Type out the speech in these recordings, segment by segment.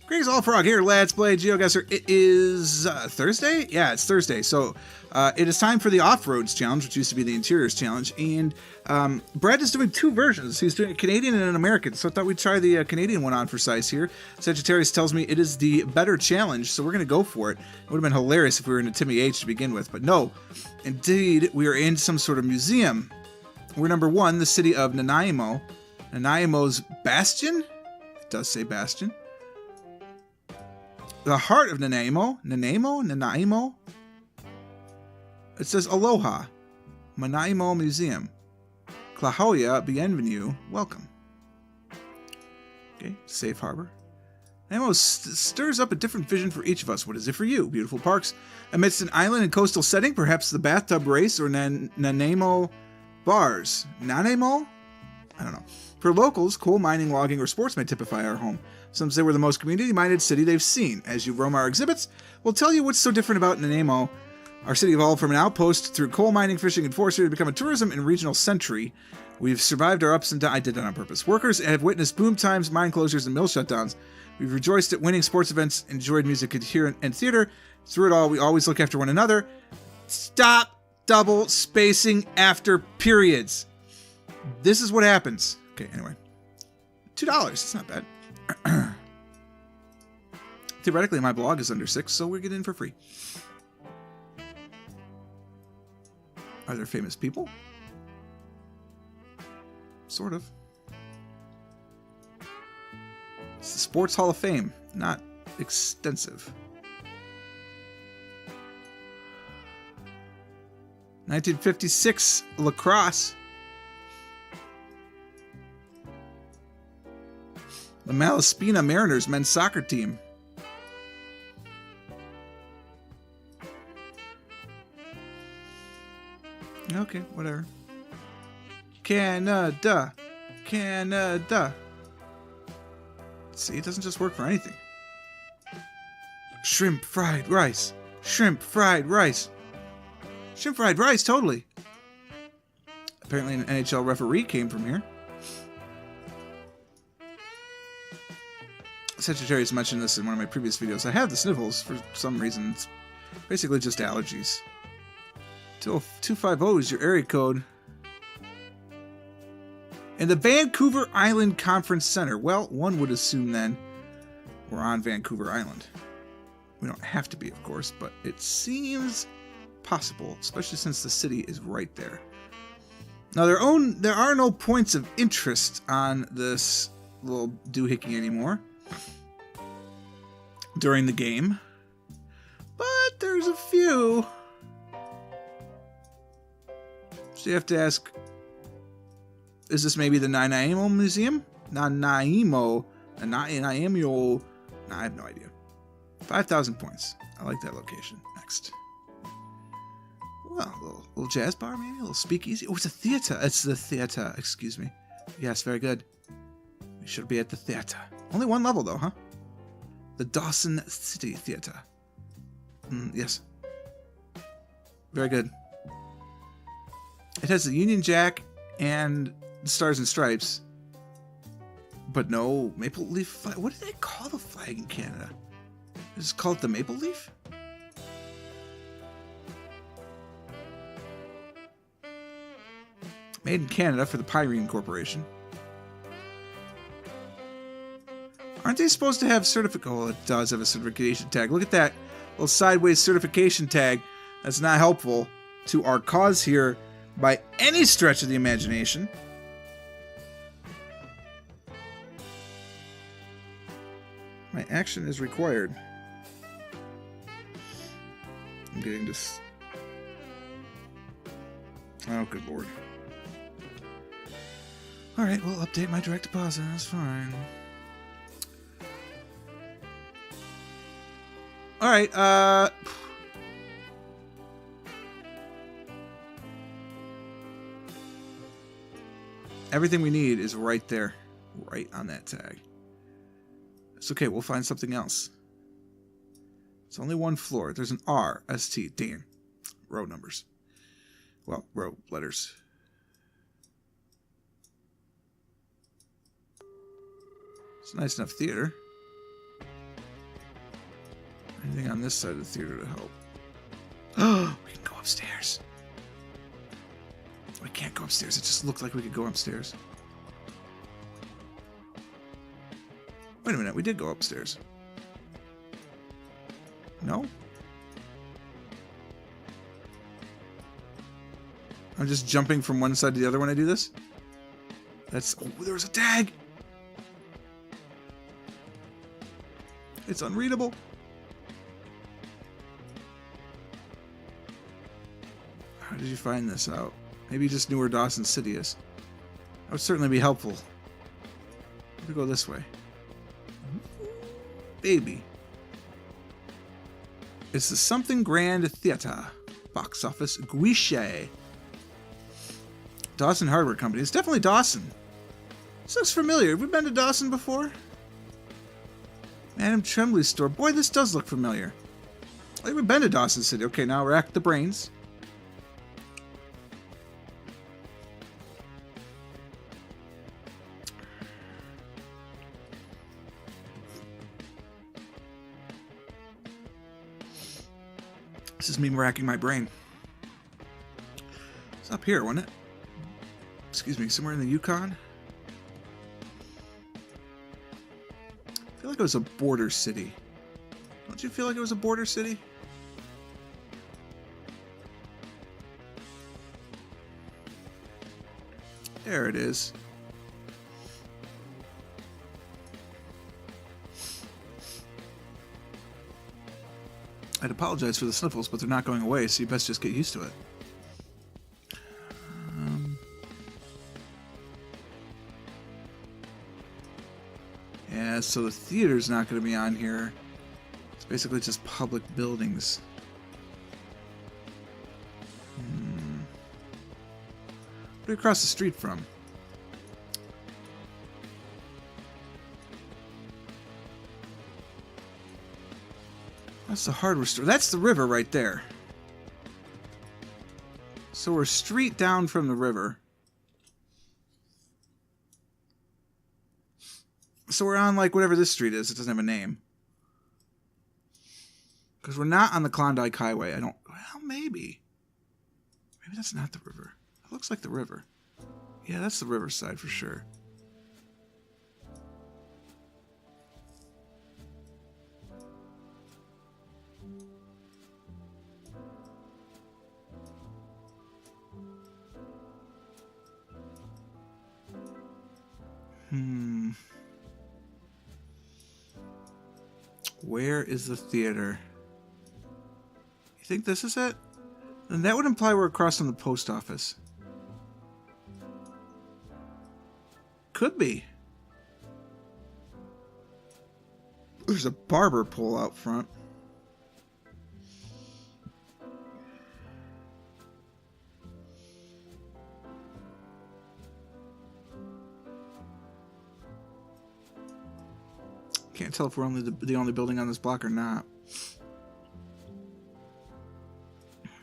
Greetings, all frog here. Let's play GeoGuessr. It is Thursday? Yeah, it's Thursday. So it is time for the Offroads challenge, which used to be the Interiors challenge. And Brad is doing two versions. He's doing a Canadian and an American. So I thought we'd try the Canadian one on for size here. Sagittarius tells me it is the better challenge, so we're going to go for it. It would have been hilarious if we were in a Timmy H to begin with. But no, indeed, we are in some sort of museum. We're number one, the city of Nanaimo. Nanaimo's Bastion? It does say Bastion. The heart of Nanaimo. Nanaimo? It says Aloha. Nanaimo Museum. Klahoya, bienvenue. Welcome. Okay, safe harbor. Nanaimo stirs up a different vision for each of us. What is it for you? Beautiful parks amidst an island and coastal setting, perhaps the bathtub race or Nanaimo bars. Nanaimo? I don't know. For locals, coal mining, logging, or sports may typify our home. Some say we're the most community-minded city they've seen. As you roam our exhibits, we'll tell you what's so different about Nanaimo. Our city evolved from an outpost through coal mining, fishing, and forestry to become a tourism and regional century. We've survived our ups and downs. I did that on purpose. Workers have witnessed boom times, mine closures, and mill shutdowns. We've rejoiced at winning sports events, enjoyed music and theater. Through it all, we always look after one another. Stop double spacing after periods. This is what happens. Okay, anyway. $2. It's not bad. Theoretically, my blog is under 6, so we get in for free. Are there famous people? Sort of. It's the Sports Hall of Fame. Not extensive. 1956 lacrosse. The Malaspina Mariners men's soccer team. Okay, whatever. Canada. See, it doesn't just work for anything. Shrimp fried rice. Shrimp fried rice. Shrimp fried rice, totally. Apparently an NHL referee came from here. Sagittarius mentioned this in one of my previous videos. I have the sniffles for some reason. It's basically just allergies. 250 is your area code. And the Vancouver Island Conference Center. Well, one would assume then we're on Vancouver Island. We don't have to be, of course, but it seems possible, especially since the city is right there. Now, there are no points of interest on this little doohickey anymore during the game, but there's a few. So you have to ask, is this maybe the Nanaimo Museum? Nanaimo. Nah, I have no idea. 5,000 points. I like that location. Next. Well, a little jazz bar maybe? A little speakeasy? Oh, it's a theater. It's the theater. Excuse me. Yes, very good. We should be at the theater. Only one level though, huh? The Dawson City Theater. Yes. Very good. It has the Union Jack and the Stars and Stripes. But no maple leaf flag. What do they call the flag in Canada? Is it called the maple leaf? Made in Canada for the Pyrene Corporation. Aren't they supposed to have Oh, it does have a certification tag. Look at that little sideways certification tag. That's not helpful to our cause here by any stretch of the imagination. My action is required. I'm getting this. Oh, good lord. Alright, we'll update my direct deposit. That's fine. Alright, everything we need is right there. Right on that tag. It's okay, we'll find something else. It's only one floor. There's an R, S-T, damn. Row numbers. Well, row letters. It's a nice enough theater. Anything on this side of the theater to help? Oh, we can go upstairs. We can't go upstairs. It just looked like we could go upstairs. Wait a minute. We did go upstairs. No? I'm just jumping from one side to the other when I do this? That's... Oh, there's a tag! It's unreadable. How did you find this out? Maybe you just knew where Dawson City is. That would certainly be helpful. Let me go this way. Baby. It's the Something Grand Theater. Box office guichet. Dawson Hardware Company. It's definitely Dawson. This looks familiar. Have we been to Dawson before? Madame Tremblay's store. Boy, this does look familiar. I think we've been to Dawson City. Okay, now rack the brains. This is me racking my brain. It's up here, wasn't it? Excuse me, somewhere in the Yukon? I feel like it was a border city. Don't you feel like it was a border city? There it is. I'd apologize for the sniffles, but they're not going away, so you best just get used to it. Yeah, so the theater's not going to be on here. It's basically just public buildings. Where are you across the street from? That's the hardware store. That's the river right there. So we're street down from the river. So we're on, like, whatever this street is. It doesn't have a name. Because we're not on the Klondike Highway. I don't... Well, maybe. Maybe that's not the river. It looks like the river. Yeah, that's the riverside for sure. Where is the theater? You think this is it? Then that would imply we're across from the post office. Could be. There's a barber pole out front. Can't tell if we're only the only building on this block or not.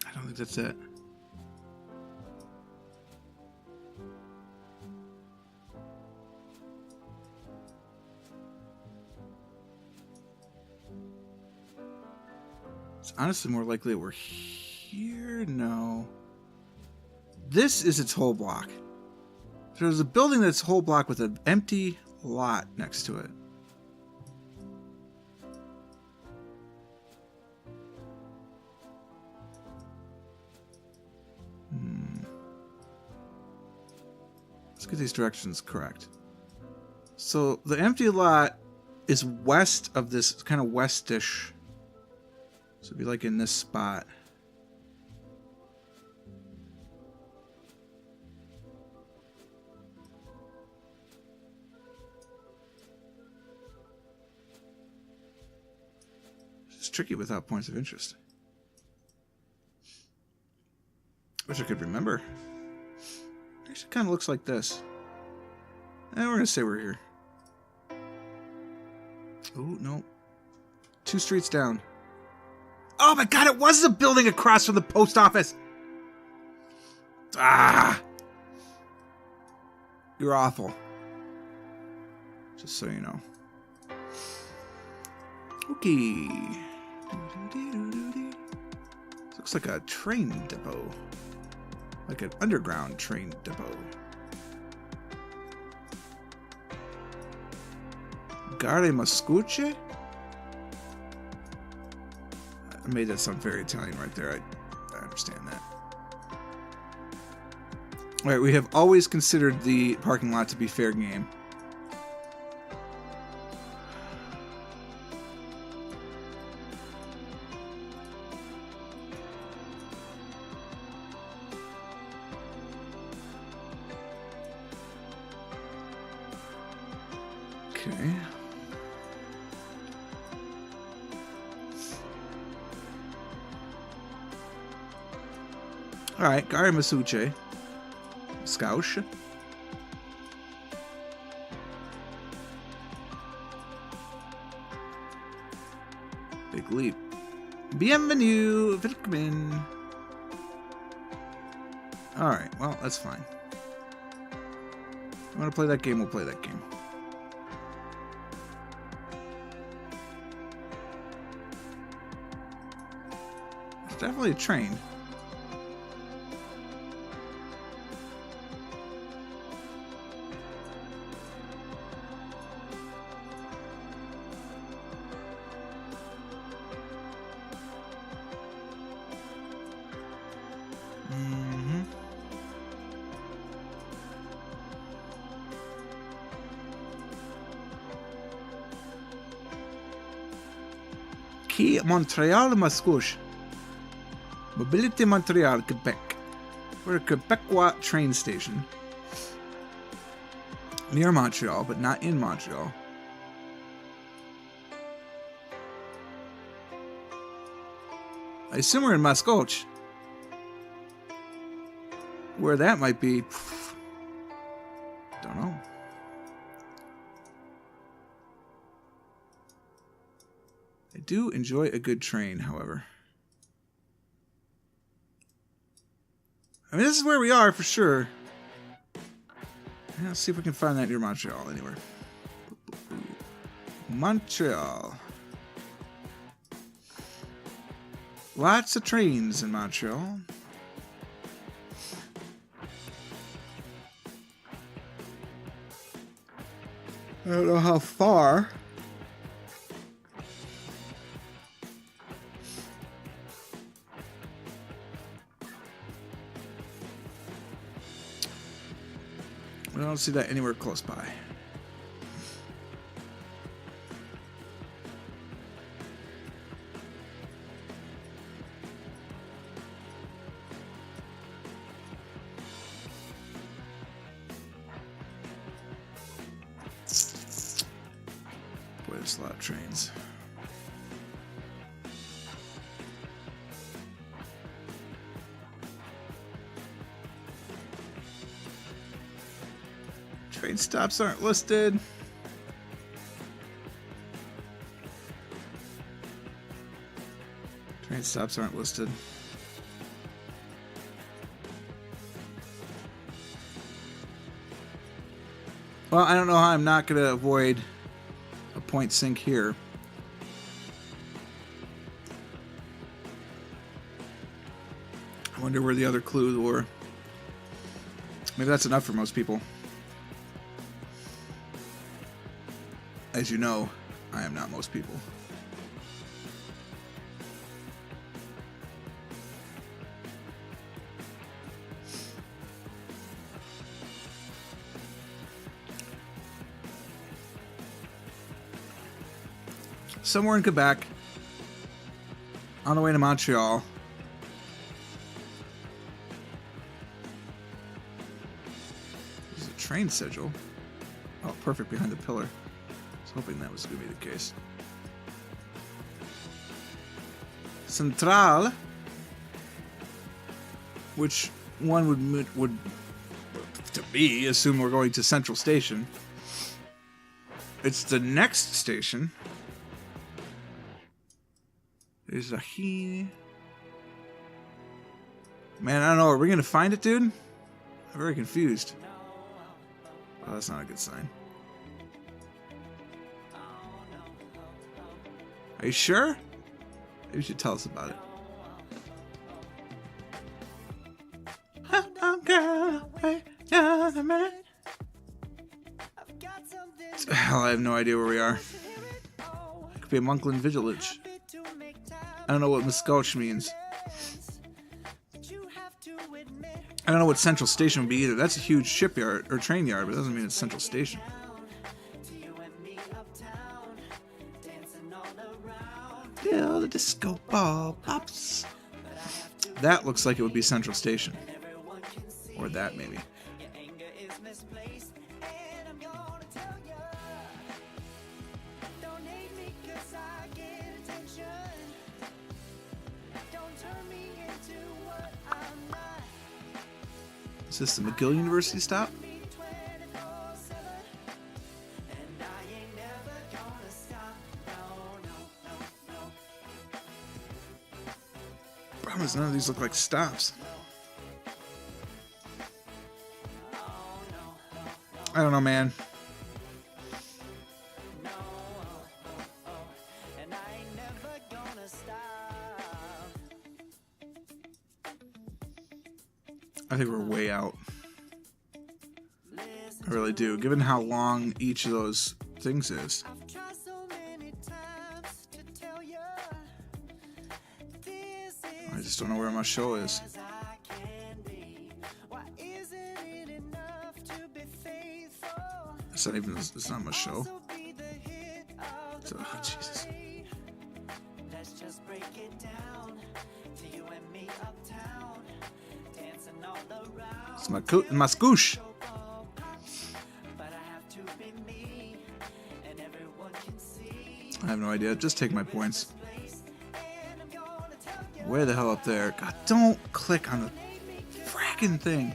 I don't think that's it. It's honestly more likely that we're here. No. This is its whole block. So there's a building that's whole block with an empty lot next to it. Let's get these directions correct. So the empty lot is west of this, kind of westish. So it'd be like in this spot. It's tricky without points of interest. Wish I could remember. Actually, kind of looks like this. And we're gonna say we're here. Oh no! 2 streets down. Oh my God! It was the building across from the post office. Ah! You're awful. Just so you know. Okay. Looks like a train depot. Like an underground train depot. Gare Mascucci? I made that sound very Italian right there. I understand that. Alright, we have always considered the parking lot to be fair game. Okay. Alright, Gare Masuche. Scouch. Big leap. Bienvenue, willkommen. Alright, well, that's fine. You want to play that game, we'll play that game. It's definitely a train. Quai Montreal Mascouche. Mobility Montreal, Quebec. We're a Quebecois train station. Near Montreal, but not in Montreal. I assume we're in Mascouche. Where that might be, don't know. I do enjoy a good train, however. I mean, this is where we are for sure. Let's see if we can find that near Montreal anywhere. Montreal. Lots of trains in Montreal. I don't know how far. I don't see that anywhere close by. Boy, there's a lot of trains. Train stops aren't listed. Train stops aren't listed. Well, I don't know how I'm not going to avoid a point sink here. I wonder where the other clues were. Maybe that's enough for most people. As you know, I am not most people. Somewhere in Quebec, on the way to Montreal. There's a train schedule. Oh, perfect behind the pillar. Hoping that was going to be the case. Central, which one would to me assume we're going to Central Station. It's the next station. There's a he. Man, I don't know. Are we going to find it, dude? I'm very confused. Oh, that's not a good sign. Are you sure? Maybe you should tell us about it. Hell, I have no idea where we are. It could be a Monkland village. I don't know what Muskosh means. I don't know what Central Station would be either. That's a huge shipyard or train yard, but it doesn't mean it's Central Station. Till the disco ball pops. That looks like it would be Central Station. Or that, maybe. Is this the McGill University stop? Problem is, none of these look like stops. I don't know, man. I think we're way out. I really do, given how long each of those things is. I just don't know where my show is. It's not even, it's not my show. Oh, Jesus. It's my scoosh. I have no idea. Just take my points. Way the hell up there. God, don't click on the fracking thing.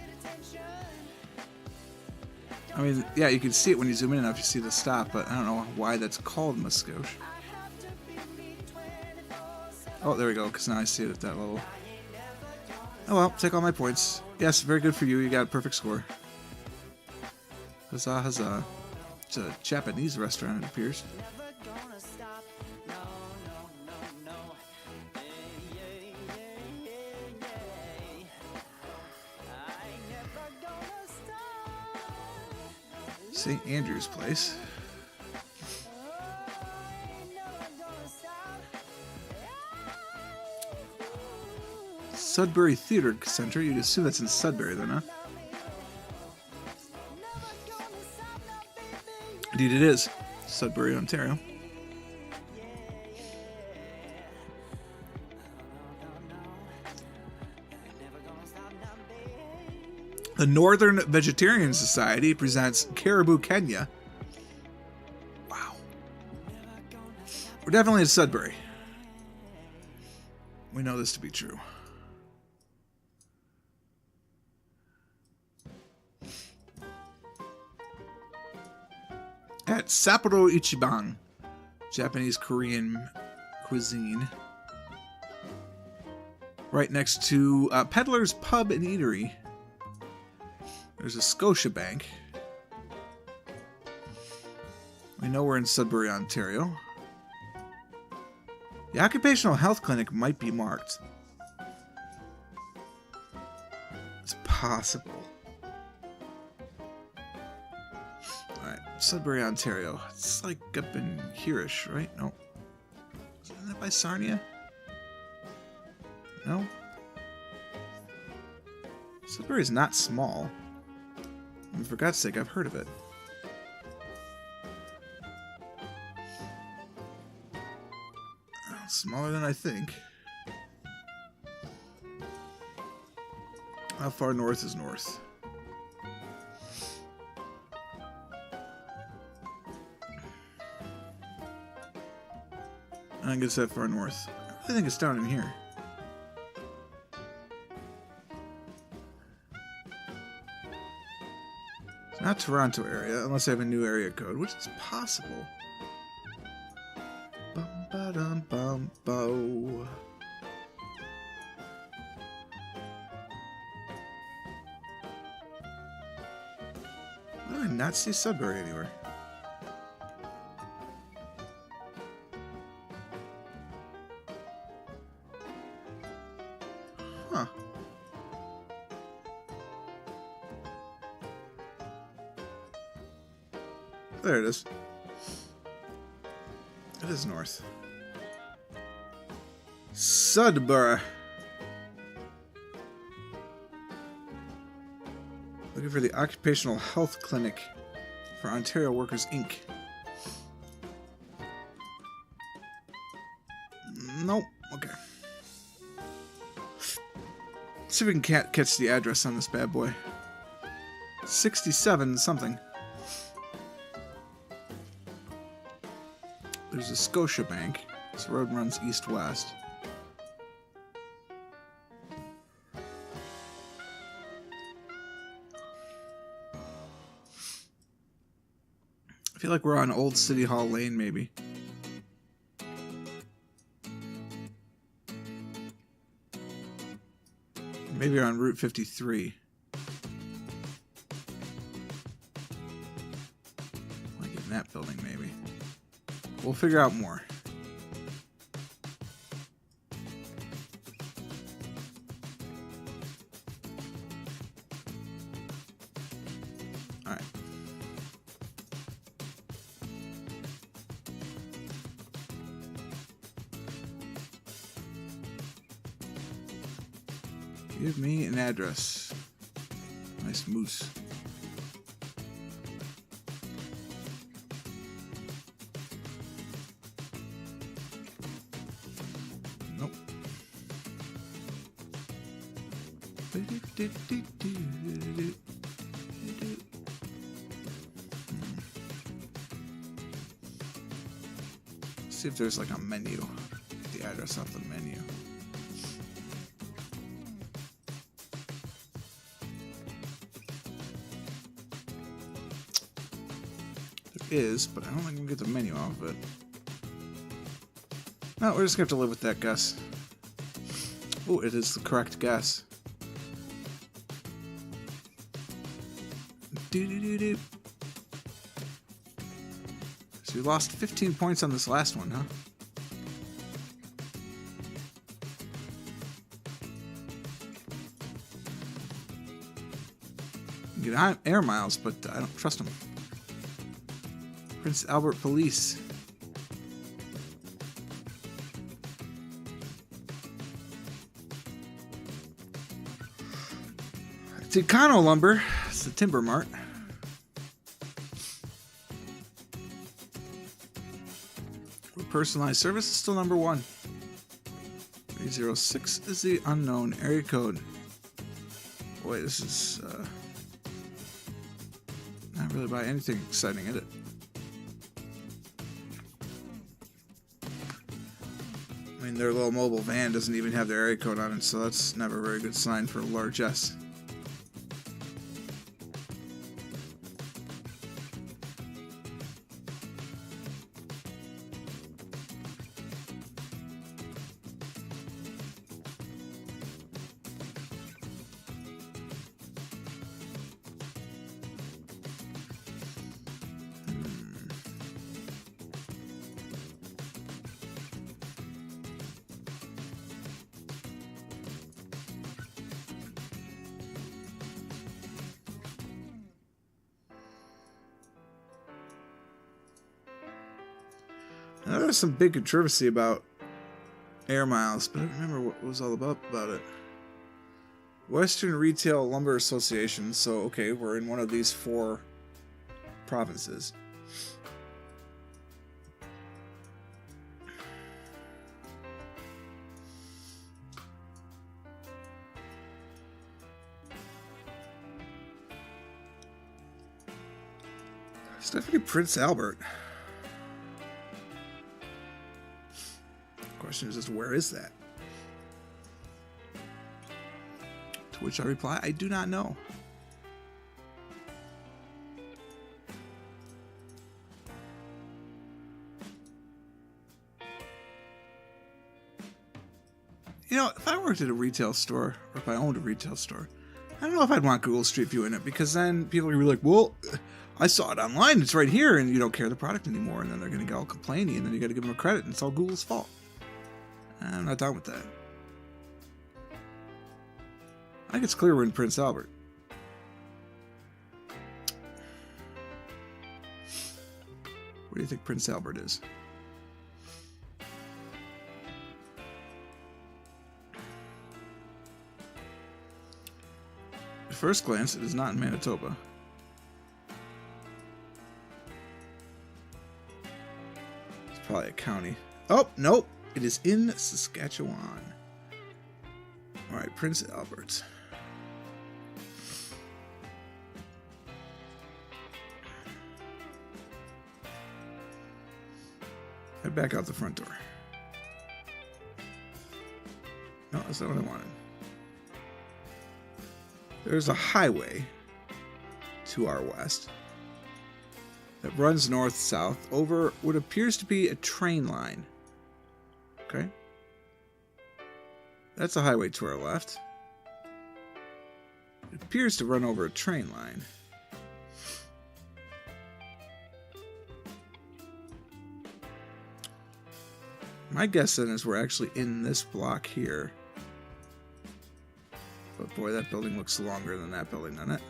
I mean, yeah, you can see it when you zoom in enough, you see the stop, but I don't know why that's called Muskosh. Oh, there we go, because now I see it at that level. Oh well, take all my points. Yes, very good for you. You got a perfect score. Huzzah, huzzah. It's a Japanese restaurant, it appears. St. Andrew's Place. Sudbury Theatre Center. You'd assume that's in Sudbury, then, huh? Indeed, it is. Sudbury, Ontario. The Northern Vegetarian Society presents Caribou, Kenya. Wow. We're definitely in Sudbury. We know this to be true. At Sapporo Ichiban, Japanese Korean cuisine. Right next to Peddler's Pub and Eatery. There's a Scotia Bank. We know we're in Sudbury, Ontario. The Occupational Health Clinic might be marked. It's possible. Alright, Sudbury, Ontario. It's like up in here-ish, right? No. Isn't that by Sarnia? No? Sudbury's not small. And for God's sake, I've heard of it. Smaller than I think. How far north is north? I think it's that far north. I think it's down in here. Not Toronto area, unless I have a new area code, which is possible. Bum ba dum bum bo. Why do I not see Sudbury anywhere? Huh. There it is. It is north. Sudbury. Looking for the Occupational Health Clinic for Ontario Workers, Inc. Nope. Okay. See if we can catch the address on this bad boy. 67 something. There's a Scotia Bank. This road runs east-west. I feel like we're on Old City Hall Lane, maybe. Maybe we're on Route 53. Like in that building, maybe. We'll figure out more. Alright. Give me an address. Nice moose. Nope. See if there's like a menu. Get the address off the menu. Is, but I don't think we can get the menu off of it. No, we're just gonna have to live with that guess. Oh, it is the correct guess. Do-do-do-do. So we lost 15 points on this last one, huh? You get air miles, but I don't trust them. Prince Albert Police. It's Econo Lumber. It's the Timber Mart. For personalized service is still number 1. 306 is the unknown area code. Boy, this is not really by anything exciting, is it? I mean, their little mobile van doesn't even have their area code on it, so that's never a very good sign for a largesse. Now, there was some big controversy about air miles, but I don't remember what it was all about it. Western Retail Lumber Association. So, okay, we're in one of these 4 provinces. It's definitely Prince Albert. Question is just, where is that? To which I reply, I do not know. You know, if I worked at a retail store, or if I owned a retail store, I don't know if I'd want Google Street View in it, because then people are going to be like, well, I saw it online, it's right here, and you don't carry the product anymore, and then they're going to get all complaining, and then you got to give them a credit, and it's all Google's fault. I'm not done with that. I think it's clear we're in Prince Albert. Where do you think Prince Albert is? At first glance, it is not in Manitoba. It's probably a county. Oh, nope. It is in Saskatchewan. Alright, Prince Albert. Head back out the front door. No, that's not what I wanted. There's a highway to our west that runs north-south over what appears to be a train line. Okay? That's a highway to our left. It appears to run over a train line. My guess then is we're actually in this block here. But boy, that building looks longer than that building, doesn't it?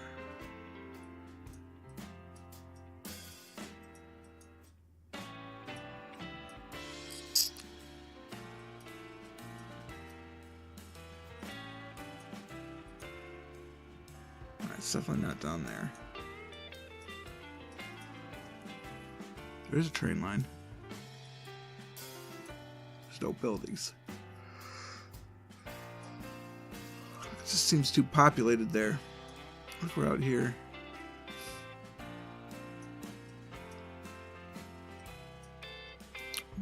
Alright, it's definitely not down there. There's a train line. There's no buildings. It just seems too populated there. What if we're out here?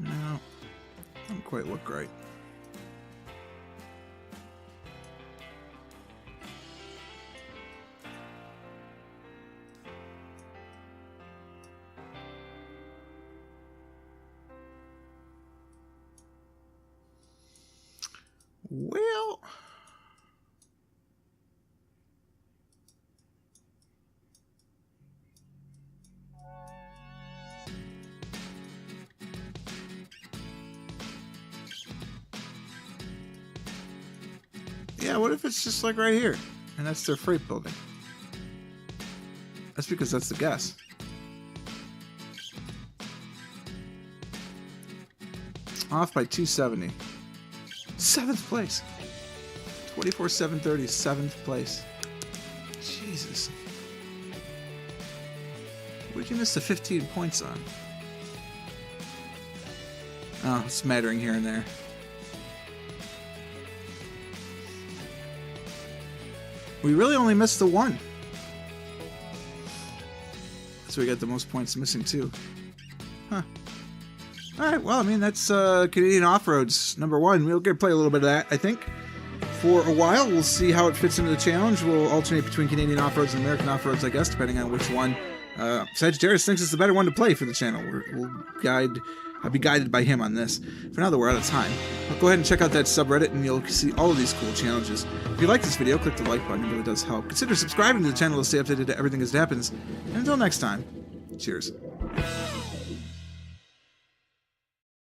No, doesn't quite look right. Well, yeah, what if it's just like right here and that's their freight building? That's because that's the guess. Off by 270. 7th place. 24-730, 7th place. Jesus. What did you miss the 15 points on? Oh, smattering here and there. We really only missed the one. So we got the most points missing too. Huh. Alright, well, I mean, that's Canadian Offroads #1. We'll get to play a little bit of that, I think, for a while. We'll see how it fits into the challenge. We'll alternate between Canadian Offroads and American Offroads, I guess, depending on which one Sagittarius thinks it's the better one to play for the channel. I'll be guided by him on this. For now, though, we're out of time. But go ahead and check out that subreddit, and you'll see all of these cool challenges. If you like this video, click the like button. It really does help. Consider subscribing to the channel to stay updated to everything as it happens. And until next time, cheers.